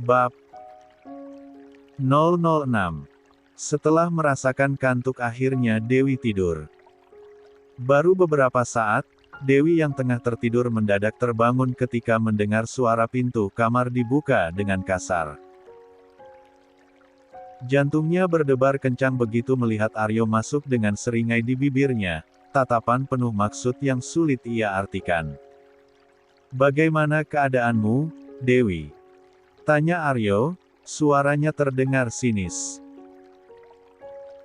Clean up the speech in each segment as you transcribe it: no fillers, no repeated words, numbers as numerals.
Bab 006. Setelah merasakan kantuk akhirnya Dewi tidur. Baru beberapa saat, Dewi yang tengah tertidur mendadak terbangun ketika mendengar suara pintu kamar dibuka dengan kasar. Jantungnya berdebar kencang begitu melihat Aryo masuk dengan seringai di bibirnya, tatapan penuh maksud yang sulit ia artikan. "Bagaimana keadaanmu, Dewi?" tanya Aryo, suaranya terdengar sinis.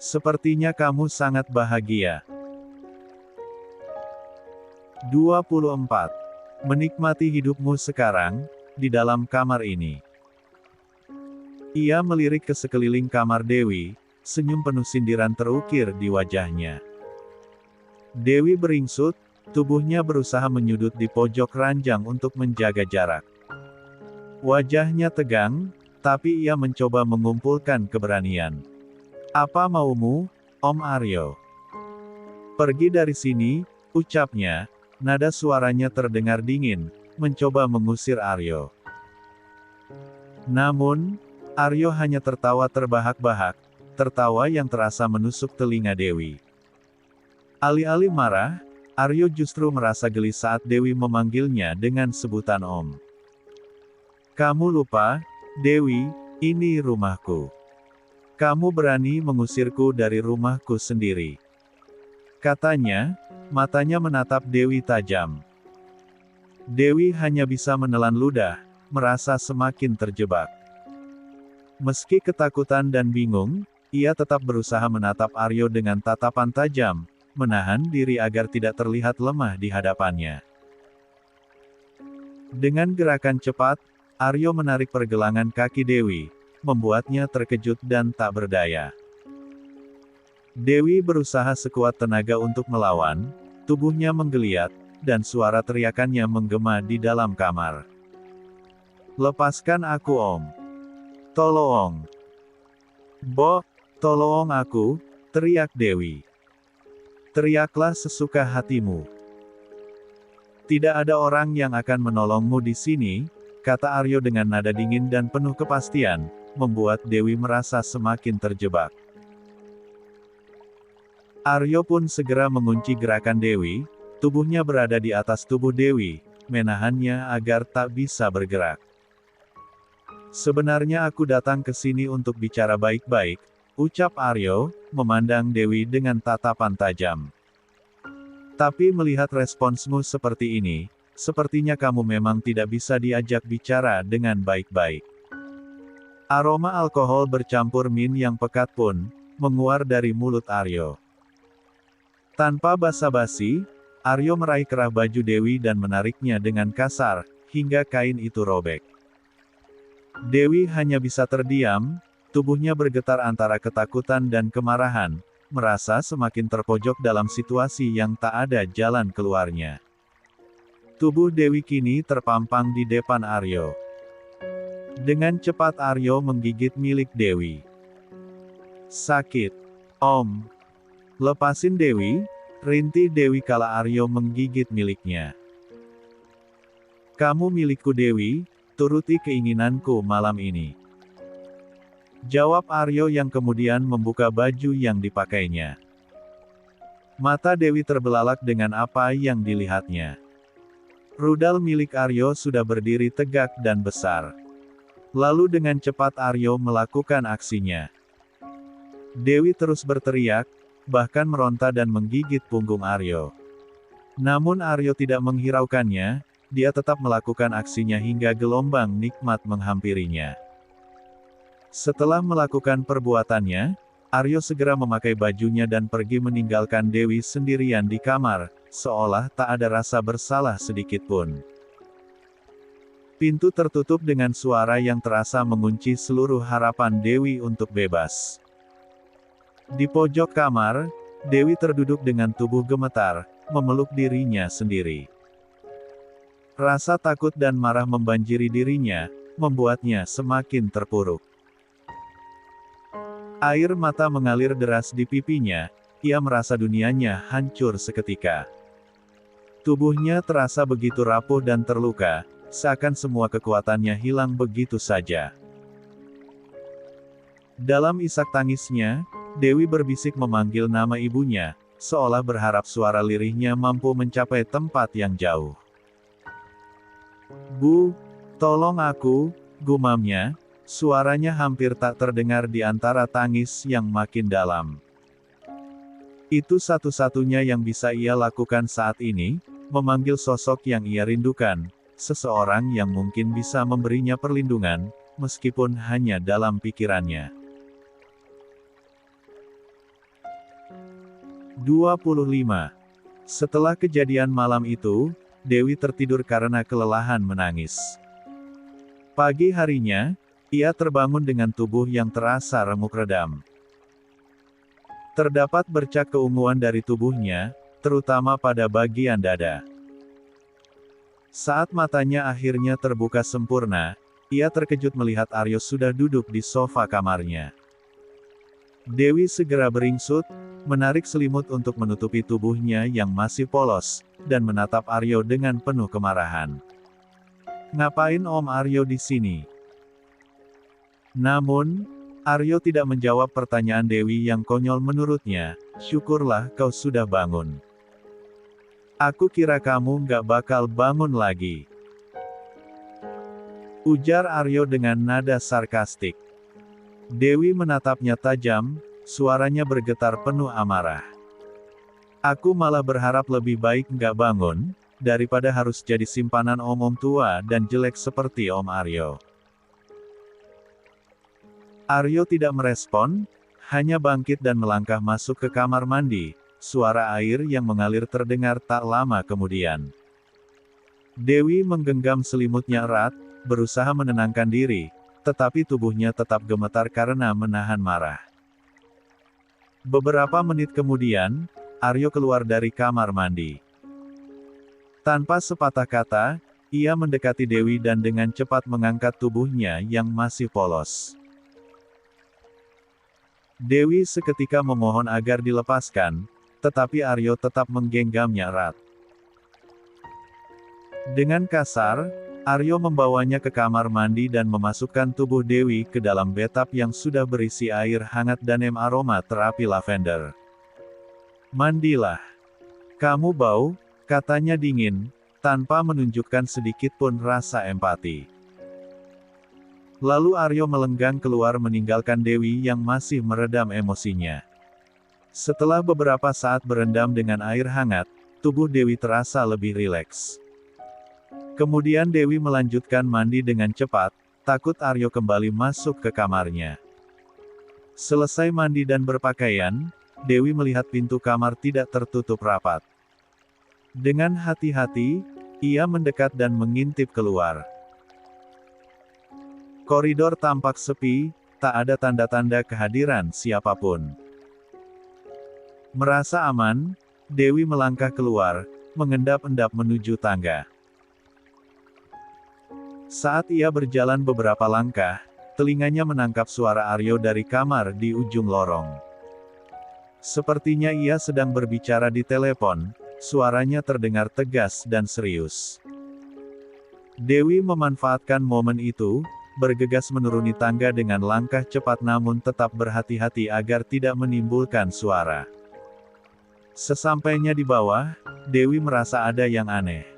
"Sepertinya kamu sangat bahagia." 24. Menikmati hidupmu sekarang, di dalam kamar ini. Ia melirik ke sekeliling kamar Dewi, senyum penuh sindiran terukir di wajahnya. Dewi beringsut, tubuhnya berusaha menyudut di pojok ranjang untuk menjaga jarak. Wajahnya tegang, tapi ia mencoba mengumpulkan keberanian. "Apa maumu, Om Aryo?" "Pergi dari sini," ucapnya, nada suaranya terdengar dingin, mencoba mengusir Aryo. Namun, Aryo hanya tertawa terbahak-bahak, tertawa yang terasa menusuk telinga Dewi. Alih-alih marah, Aryo justru merasa geli saat Dewi memanggilnya dengan sebutan Om. "Kamu lupa, Dewi, ini rumahku. Kamu berani mengusirku dari rumahku sendiri," katanya, matanya menatap Dewi tajam. Dewi hanya bisa menelan ludah, merasa semakin terjebak. Meski ketakutan dan bingung, ia tetap berusaha menatap Aryo dengan tatapan tajam, menahan diri agar tidak terlihat lemah di hadapannya. Dengan gerakan cepat, Aryo menarik pergelangan kaki Dewi, membuatnya terkejut dan tak berdaya. Dewi berusaha sekuat tenaga untuk melawan, tubuhnya menggeliat, dan suara teriakannya menggema di dalam kamar. "Lepaskan aku, Om. Tolong. Tolong aku," teriak Dewi. "Teriaklah sesuka hatimu. Tidak ada orang yang akan menolongmu di sini," kata Aryo dengan nada dingin dan penuh kepastian, membuat Dewi merasa semakin terjebak. Aryo pun segera mengunci gerakan Dewi, tubuhnya berada di atas tubuh Dewi, menahannya agar tak bisa bergerak. "Sebenarnya aku datang ke sini untuk bicara baik-baik," ucap Aryo, memandang Dewi dengan tatapan tajam. "Tapi melihat responsmu seperti ini, sepertinya kamu memang tidak bisa diajak bicara dengan baik-baik." Aroma alkohol bercampur min yang pekat pun menguar dari mulut Aryo. Tanpa basa-basi, Aryo meraih kerah baju Dewi dan menariknya dengan kasar, hingga kain itu robek. Dewi hanya bisa terdiam, tubuhnya bergetar antara ketakutan dan kemarahan, merasa semakin terpojok dalam situasi yang tak ada jalan keluarnya. Tubuh Dewi kini terpampang di depan Aryo. Dengan cepat Aryo menggigit milik Dewi. "Sakit, Om. Lepasin Dewi," rintih Dewi kala Aryo menggigit miliknya. "Kamu milikku Dewi, turuti keinginanku malam ini," jawab Aryo yang kemudian membuka baju yang dipakainya. Mata Dewi terbelalak dengan apa yang dilihatnya. Rudal milik Aryo sudah berdiri tegak dan besar. Lalu dengan cepat Aryo melakukan aksinya. Dewi terus berteriak, bahkan meronta dan menggigit punggung Aryo. Namun Aryo tidak menghiraukannya, dia tetap melakukan aksinya hingga gelombang nikmat menghampirinya. Setelah melakukan perbuatannya, Aryo segera memakai bajunya dan pergi meninggalkan Dewi sendirian di kamar, seolah tak ada rasa bersalah sedikitpun. Pintu tertutup dengan suara yang terasa mengunci seluruh harapan Dewi untuk bebas. Di pojok kamar, Dewi terduduk dengan tubuh gemetar, memeluk dirinya sendiri. Rasa takut dan marah membanjiri dirinya, membuatnya semakin terpuruk. Air mata mengalir deras di pipinya, ia merasa dunianya hancur seketika. Tubuhnya terasa begitu rapuh dan terluka, seakan semua kekuatannya hilang begitu saja. Dalam isak tangisnya, Dewi berbisik memanggil nama ibunya, seolah berharap suara lirihnya mampu mencapai tempat yang jauh. "Bu, tolong aku," gumamnya, suaranya hampir tak terdengar di antara tangis yang makin dalam. Itu satu-satunya yang bisa ia lakukan saat ini, memanggil sosok yang ia rindukan, seseorang yang mungkin bisa memberinya perlindungan, meskipun hanya dalam pikirannya. 25. Setelah kejadian malam itu, Dewi tertidur karena kelelahan menangis. Pagi harinya, ia terbangun dengan tubuh yang terasa remuk redam. Terdapat bercak keunguan dari tubuhnya, terutama pada bagian dada. Saat matanya akhirnya terbuka sempurna, ia terkejut melihat Aryo sudah duduk di sofa kamarnya. Dewi segera beringsut, menarik selimut untuk menutupi tubuhnya yang masih polos, dan menatap Aryo dengan penuh kemarahan. "Ngapain Om Aryo di sini?" Namun, Aryo tidak menjawab pertanyaan Dewi yang konyol menurutnya. "Syukurlah kau sudah bangun. Aku kira kamu nggak bakal bangun lagi," ujar Aryo dengan nada sarkastik. Dewi menatapnya tajam, suaranya bergetar penuh amarah. "Aku malah berharap lebih baik nggak bangun, daripada harus jadi simpanan om-om tua dan jelek seperti Om Aryo." Aryo tidak merespon, hanya bangkit dan melangkah masuk ke kamar mandi. Suara air yang mengalir terdengar tak lama kemudian. Dewi menggenggam selimutnya erat, berusaha menenangkan diri, tetapi tubuhnya tetap gemetar karena menahan marah. Beberapa menit kemudian, Aryo keluar dari kamar mandi. Tanpa sepatah kata, ia mendekati Dewi dan dengan cepat mengangkat tubuhnya yang masih polos. Dewi seketika memohon agar dilepaskan, tetapi Aryo tetap menggenggamnya erat. Dengan kasar, Aryo membawanya ke kamar mandi dan memasukkan tubuh Dewi ke dalam bathtub yang sudah berisi air hangat dan aroma terapi lavender. "Mandilah. Kamu bau," katanya dingin, tanpa menunjukkan sedikit pun rasa empati. Lalu Aryo melenggang keluar meninggalkan Dewi yang masih meredam emosinya. Setelah beberapa saat berendam dengan air hangat, tubuh Dewi terasa lebih rileks. Kemudian Dewi melanjutkan mandi dengan cepat, takut Aryo kembali masuk ke kamarnya. Selesai mandi dan berpakaian, Dewi melihat pintu kamar tidak tertutup rapat. Dengan hati-hati, ia mendekat dan mengintip keluar. Koridor tampak sepi, tak ada tanda-tanda kehadiran siapapun. Merasa aman, Dewi melangkah keluar, mengendap-endap menuju tangga. Saat ia berjalan beberapa langkah, telinganya menangkap suara Aryo dari kamar di ujung lorong. Sepertinya ia sedang berbicara di telepon, suaranya terdengar tegas dan serius. Dewi memanfaatkan momen itu, bergegas menuruni tangga dengan langkah cepat namun tetap berhati-hati agar tidak menimbulkan suara. Sesampainya di bawah, Dewi merasa ada yang aneh.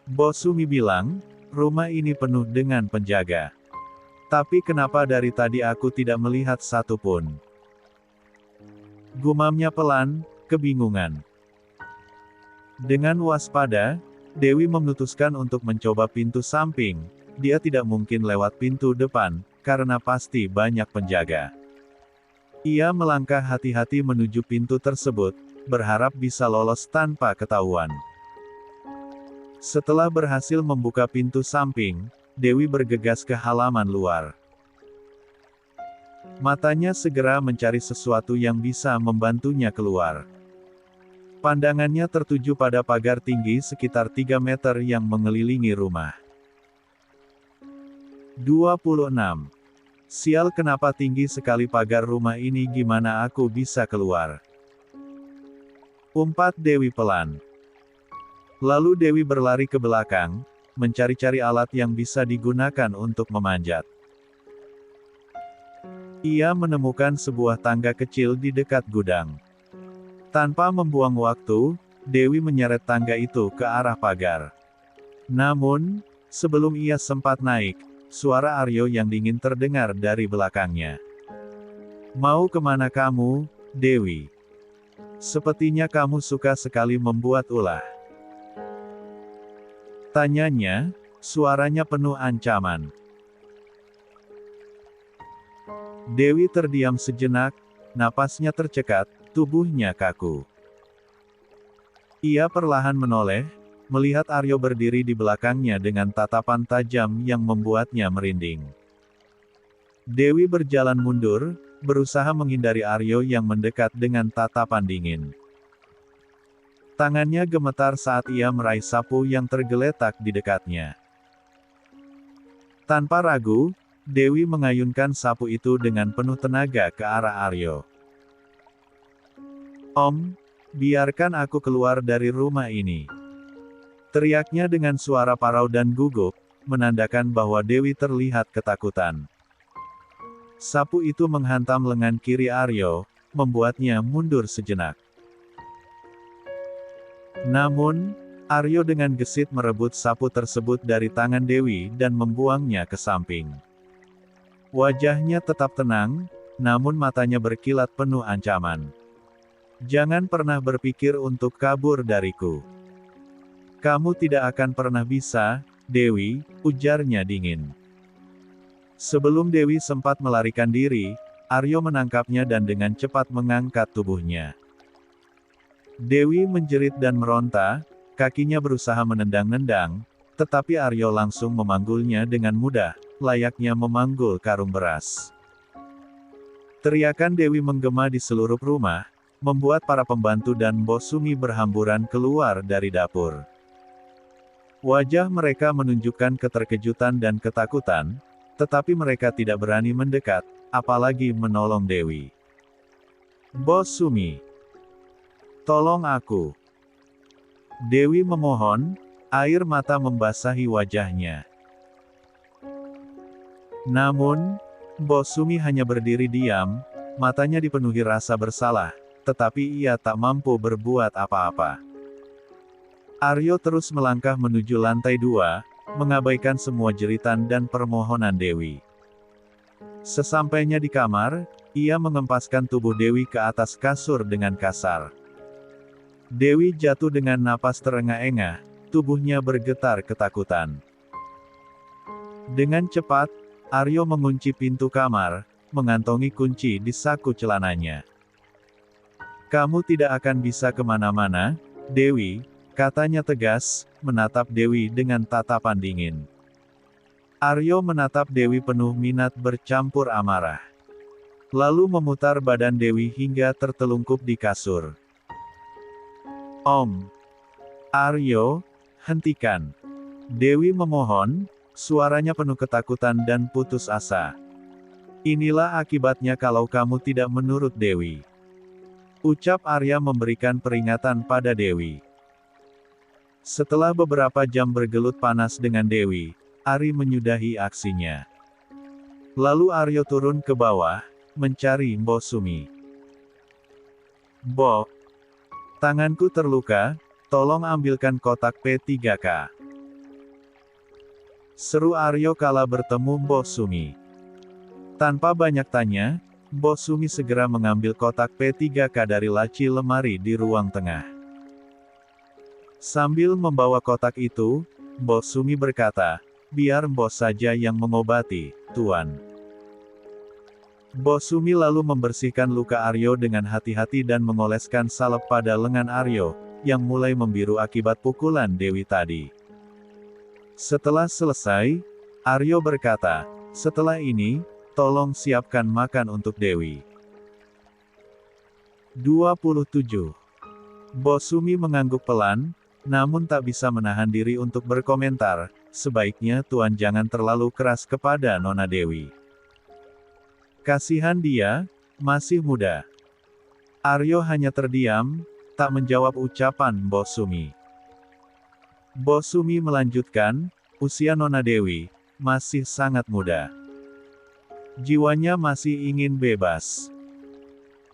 "Bos Sumi bilang, rumah ini penuh dengan penjaga. Tapi kenapa dari tadi aku tidak melihat satu pun?" Gumamnya pelan, kebingungan. Dengan waspada, Dewi memutuskan untuk mencoba pintu samping. Dia tidak mungkin lewat pintu depan, karena pasti banyak penjaga. Ia melangkah hati-hati menuju pintu tersebut, berharap bisa lolos tanpa ketahuan. Setelah berhasil membuka pintu samping, Dewi bergegas ke halaman luar. Matanya segera mencari sesuatu yang bisa membantunya keluar. Pandangannya tertuju pada pagar tinggi sekitar 3 meter yang mengelilingi rumah. 26. Sial, kenapa tinggi sekali pagar rumah ini, gimana aku bisa keluar? Umpat Dewi pelan. Lalu Dewi berlari ke belakang, mencari-cari alat yang bisa digunakan untuk memanjat. Ia menemukan sebuah tangga kecil di dekat gudang. Tanpa membuang waktu, Dewi menyeret tangga itu ke arah pagar. Namun, sebelum ia sempat naik, suara Aryo yang dingin terdengar dari belakangnya. "Mau kemana kamu, Dewi? Sepertinya kamu suka sekali membuat ulah." Tanyanya, suaranya penuh ancaman. Dewi terdiam sejenak, napasnya tercekat, tubuhnya kaku. Ia perlahan menoleh, melihat Aryo berdiri di belakangnya dengan tatapan tajam yang membuatnya merinding. Dewi berjalan mundur, berusaha menghindari Aryo yang mendekat dengan tatapan dingin. Tangannya gemetar saat ia meraih sapu yang tergeletak di dekatnya. Tanpa ragu, Dewi mengayunkan sapu itu dengan penuh tenaga ke arah Aryo. "Om, biarkan aku keluar dari rumah ini," teriaknya dengan suara parau dan gugup, menandakan bahwa Dewi terlihat ketakutan. Sapu itu menghantam lengan kiri Aryo, membuatnya mundur sejenak. Namun, Aryo dengan gesit merebut sapu tersebut dari tangan Dewi dan membuangnya ke samping. Wajahnya tetap tenang, namun matanya berkilat penuh ancaman. "Jangan pernah berpikir untuk kabur dariku. Kamu tidak akan pernah bisa, Dewi," ujarnya dingin. Sebelum Dewi sempat melarikan diri, Aryo menangkapnya dan dengan cepat mengangkat tubuhnya. Dewi menjerit dan meronta, kakinya berusaha menendang-nendang, tetapi Aryo langsung memanggulnya dengan mudah, layaknya memanggul karung beras. Teriakan Dewi menggema di seluruh rumah, membuat para pembantu dan Mbok Sumi berhamburan keluar dari dapur. Wajah mereka menunjukkan keterkejutan dan ketakutan, tetapi mereka tidak berani mendekat, apalagi menolong Dewi. "Mbok Sumi, tolong aku," Dewi memohon, air mata membasahi wajahnya. Namun, Mbok Sumi hanya berdiri diam, matanya dipenuhi rasa bersalah, tetapi ia tak mampu berbuat apa-apa. Aryo terus melangkah menuju lantai 2, mengabaikan semua jeritan dan permohonan Dewi. Sesampainya di kamar, ia mengempaskan tubuh Dewi ke atas kasur dengan kasar. Dewi jatuh dengan napas terengah-engah, tubuhnya bergetar ketakutan. Dengan cepat, Aryo mengunci pintu kamar, mengantongi kunci di saku celananya. "Kamu tidak akan bisa kemana-mana, Dewi," katanya tegas, menatap Dewi dengan tatapan dingin. Aryo menatap Dewi penuh minat bercampur amarah. Lalu memutar badan Dewi hingga tertelungkup di kasur. "Om. Aryo, hentikan," Dewi memohon, suaranya penuh ketakutan dan putus asa. "Inilah akibatnya kalau kamu tidak menurut Dewi," ucap Arya memberikan peringatan pada Dewi. Setelah beberapa jam bergelut panas dengan Dewi, Ari menyudahi aksinya. Lalu Aryo turun ke bawah, mencari Mbok Sumi. "Mbok, tanganku terluka, tolong ambilkan kotak P3K," seru Aryo kala bertemu Mbok Sumi. Tanpa banyak tanya, Mbok Sumi segera mengambil kotak P3K dari laci lemari di ruang tengah. Sambil membawa kotak itu, Mbok Sumi berkata, "Biar Mbok saja yang mengobati, Tuan." Mbok Sumi lalu membersihkan luka Aryo dengan hati-hati dan mengoleskan salep pada lengan Aryo, yang mulai membiru akibat pukulan Dewi tadi. Setelah selesai, Aryo berkata, "Setelah ini, tolong siapkan makan untuk Dewi." 27. Mbok Sumi mengangguk pelan, namun tak bisa menahan diri untuk berkomentar, "Sebaiknya Tuan jangan terlalu keras kepada Nona Dewi. Kasihan dia, masih muda." Aryo hanya terdiam, tak menjawab ucapan Mbok Sumi. Mbok Sumi melanjutkan, "Usia Nona Dewi masih sangat muda. Jiwanya masih ingin bebas.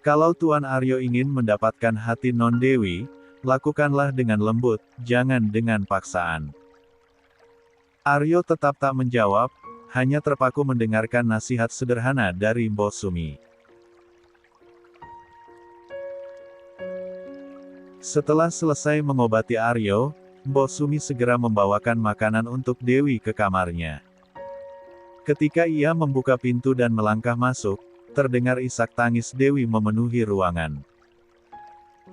Kalau Tuan Aryo ingin mendapatkan hati Non Dewi, lakukanlah dengan lembut, jangan dengan paksaan. Aryo tetap tak menjawab, hanya terpaku mendengarkan nasihat sederhana dari Mbok Sumi. Setelah selesai mengobati Aryo, Mbok Sumi segera membawakan makanan untuk Dewi ke kamarnya. Ketika ia membuka pintu dan melangkah masuk, terdengar isak tangis Dewi memenuhi ruangan.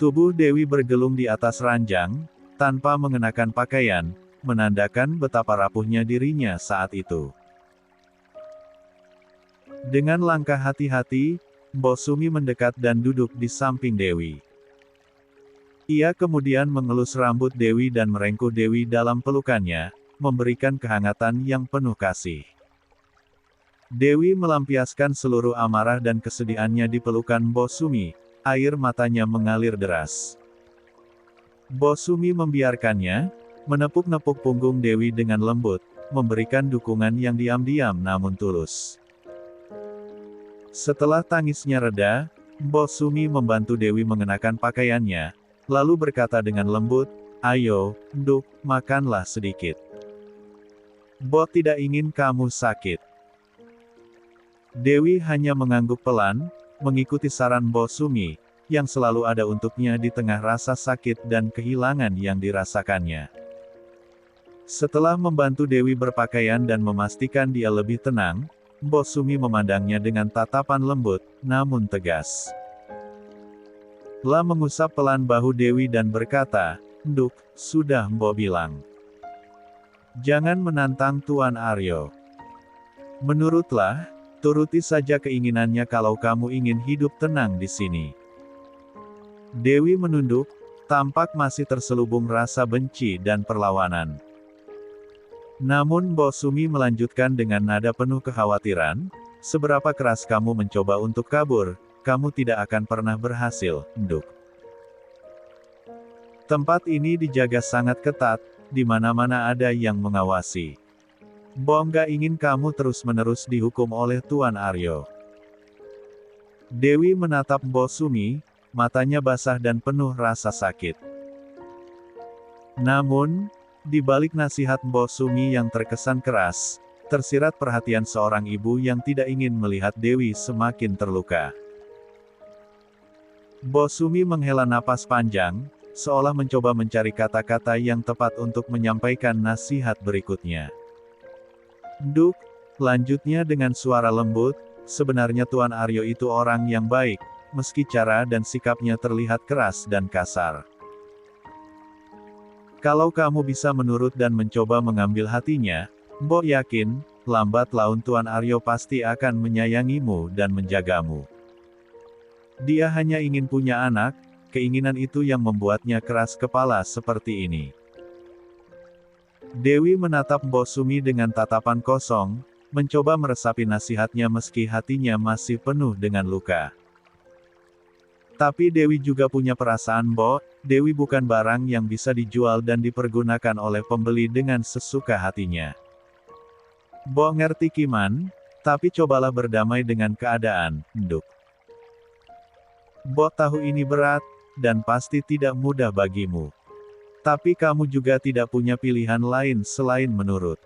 Tubuh Dewi bergelung di atas ranjang, tanpa mengenakan pakaian, menandakan betapa rapuhnya dirinya saat itu. Dengan langkah hati-hati, Mbok Sumi mendekat dan duduk di samping Dewi. Ia kemudian mengelus rambut Dewi dan merengkuh Dewi dalam pelukannya, memberikan kehangatan yang penuh kasih. Dewi melampiaskan seluruh amarah dan kesedihannya di pelukan Mbok Sumi, air matanya mengalir deras. Mbok Sumi membiarkannya, menepuk-nepuk punggung Dewi dengan lembut, memberikan dukungan yang diam-diam namun tulus. Setelah tangisnya reda, Mbok Sumi membantu Dewi mengenakan pakaiannya, lalu berkata dengan lembut, "Ayo, Nduk, makanlah sedikit. Mbok tidak ingin kamu sakit." Dewi hanya mengangguk pelan, mengikuti saran Mbok Sumi, yang selalu ada untuknya di tengah rasa sakit dan kehilangan yang dirasakannya. Setelah membantu Dewi berpakaian dan memastikan dia lebih tenang, Mbok Sumi memandangnya dengan tatapan lembut, namun tegas. La mengusap pelan bahu Dewi dan berkata, "Nduk, sudah Mbok bilang. Jangan menantang Tuan Aryo. Menurutlah, turuti saja keinginannya kalau kamu ingin hidup tenang di sini." Dewi menunduk, tampak masih terselubung rasa benci dan perlawanan. Namun Mbok Sumi melanjutkan dengan nada penuh kekhawatiran, "Seberapa keras kamu mencoba untuk kabur, kamu tidak akan pernah berhasil, Nduk. Tempat ini dijaga sangat ketat, di mana-mana ada yang mengawasi. Mbok nggak ingin kamu terus-menerus dihukum oleh Tuan Aryo." Dewi menatap Mbok Sumi, matanya basah dan penuh rasa sakit. Namun, di balik nasihat Mbok Sumi yang terkesan keras, tersirat perhatian seorang ibu yang tidak ingin melihat Dewi semakin terluka. Mbok Sumi menghela napas panjang, seolah mencoba mencari kata-kata yang tepat untuk menyampaikan nasihat berikutnya. "Nduk," lanjutnya dengan suara lembut, "sebenarnya Tuan Aryo itu orang yang baik, meski cara dan sikapnya terlihat keras dan kasar. Kalau kamu bisa menurut dan mencoba mengambil hatinya, Mbok yakin, lambat laun Tuan Aryo pasti akan menyayangimu dan menjagamu. Dia hanya ingin punya anak, keinginan itu yang membuatnya keras kepala seperti ini." Dewi menatap Mbok Sumi dengan tatapan kosong, mencoba meresapi nasihatnya meski hatinya masih penuh dengan luka. Tapi Dewi juga punya perasaan Mbok, Dewi bukan barang yang bisa dijual dan dipergunakan oleh pembeli dengan sesuka hatinya. "Mbok ngerti Kiman, tapi cobalah berdamai dengan keadaan, Nduk. Mbok tahu ini berat, dan pasti tidak mudah bagimu. Tapi kamu juga tidak punya pilihan lain selain menurut.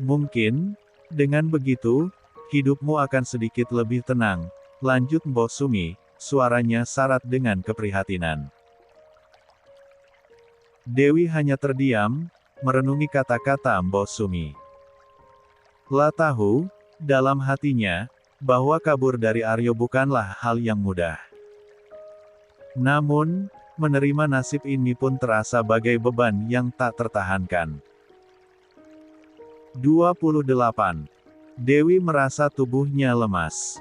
Mungkin, dengan begitu, hidupmu akan sedikit lebih tenang," lanjut Mbok Sumi, suaranya syarat dengan keprihatinan. Dewi hanya terdiam, merenungi kata-kata Mbok Sumi. La tahu, dalam hatinya, bahwa kabur dari Aryo bukanlah hal yang mudah. Namun, menerima nasib ini pun terasa bagai beban yang tak tertahankan. 28. Dewi merasa tubuhnya lemas.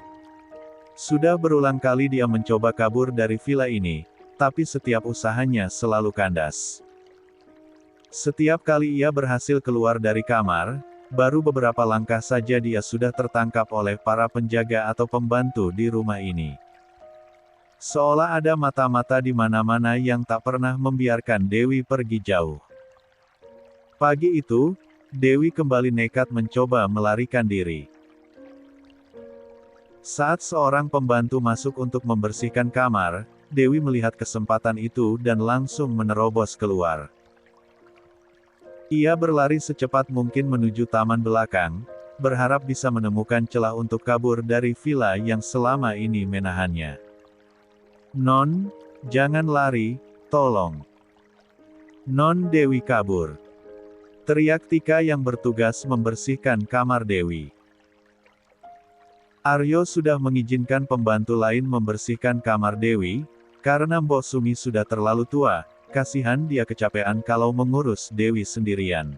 Sudah berulang kali dia mencoba kabur dari villa ini, tapi setiap usahanya selalu kandas. Setiap kali ia berhasil keluar dari kamar, baru beberapa langkah saja dia sudah tertangkap oleh para penjaga atau pembantu di rumah ini. Seolah ada mata-mata di mana-mana yang tak pernah membiarkan Dewi pergi jauh. Pagi itu, Dewi kembali nekat mencoba melarikan diri. Saat seorang pembantu masuk untuk membersihkan kamar, Dewi melihat kesempatan itu dan langsung menerobos keluar. Ia berlari secepat mungkin menuju taman belakang, berharap bisa menemukan celah untuk kabur dari villa yang selama ini menahannya. "Non, jangan lari, tolong. Non Dewi kabur," teriak Tika yang bertugas membersihkan kamar Dewi. Aryo sudah mengizinkan pembantu lain membersihkan kamar Dewi, karena Mbok Sumi sudah terlalu tua, kasihan dia kecapean kalau mengurus Dewi sendirian.